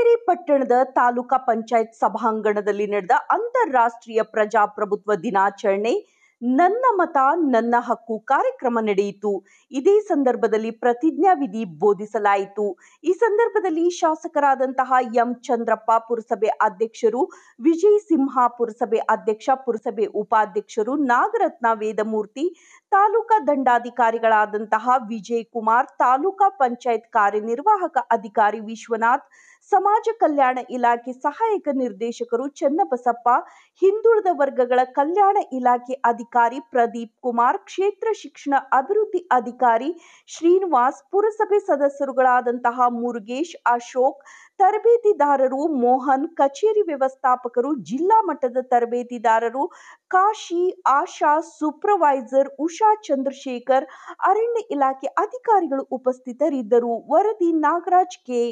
ಚಳ್ಳಕೆರೆ ಪಟ್ಟಣದ ತಾಲೂಕಾ ಪಂಚಾಯತ್ ಸಭಾಂಗಣದಲ್ಲಿ ನಡೆದ ಅಂತಾರಾಷ್ಟ್ರೀಯ ಪ್ರಜಾಪ್ರಭುತ್ವ ದಿನಾಚರಣೆ ನನ್ನ ಮತ ನನ್ನ ಹಕ್ಕು ಕಾರ್ಯಕ್ರಮ ನಡೆಯಿತು. ಇದೇ ಸಂದರ್ಭದಲ್ಲಿ ಪ್ರತಿಜ್ಞಾ ವಿಧಿ ಬೋಧಿಸಲಾಯಿತು. ಈ ಸಂದರ್ಭದಲ್ಲಿ ಶಾಸಕರಾದಂತಹ ಎಂ ಚಂದ್ರಪ್ಪ ಪುರಸಭೆ ಅಧ್ಯಕ್ಷರು, ವಿಜಯ್ ಸಿಂಹ ಪುರಸಭೆ ಅಧ್ಯಕ್ಷ, ಪುರಸಭೆ ಉಪಾಧ್ಯಕ್ಷರು, ನಾಗರತ್ನ ವೇದಮೂರ್ತಿ, ತಾಲೂಕಾ ದಂಡಾಧಿಕಾರಿಗಳಾದಂತಹ ವಿಜಯ್ ಕುಮಾರ್, ತಾಲೂಕಾ ಪಂಚಾಯತ್ ಕಾರ್ಯನಿರ್ವಾಹಕ ಅಧಿಕಾರಿ ವಿಶ್ವನಾಥ್, ಸಮಾಜ ಕಲ್ಯಾಣ ಇಲಾಖೆ ಸಹಾಯಕ ನಿರ್ದೇಶಕರು ಚನ್ನಬಸಪ್ಪ, ಹಿಂದುಳಿದ ವರ್ಗಗಳ ಕಲ್ಯಾಣ ಇಲಾಖೆ ಅಧಿಕಾರಿ ಪ್ರದೀಪ್ ಕುಮಾರ್, ಕ್ಷೇತ್ರ ಶಿಕ್ಷಣ ಅಭಿವೃದ್ಧಿ ಅಧಿಕಾರಿ ಶ್ರೀನಿವಾಸ್, ಪುರಸಭೆ ಸದಸ್ಯರುಗಳಾದಂತಹ ಮುರುಗೇಶ್, ಅಶೋಕ್, ತರಬೇತಿದಾರರು ಮೋಹನ್, ಕಚೇರಿ ವ್ಯವಸ್ಥಾಪಕರು, ಜಿಲ್ಲಾ ಮಟ್ಟದ ತರಬೇತಿದಾರರು ಕಾಶಿ, ಆಶಾ, ಸೂಪರ್ವೈಸರ್ ಉಷಾ, ಚಂದ್ರಶೇಖರ್, ಅರಣ್ಯ ಇಲಾಖೆ ಅಧಿಕಾರಿಗಳು ಉಪಸ್ಥಿತರಿದ್ದರು. ವರದಿ ನಾಗರಾಜ್ ಕೆ.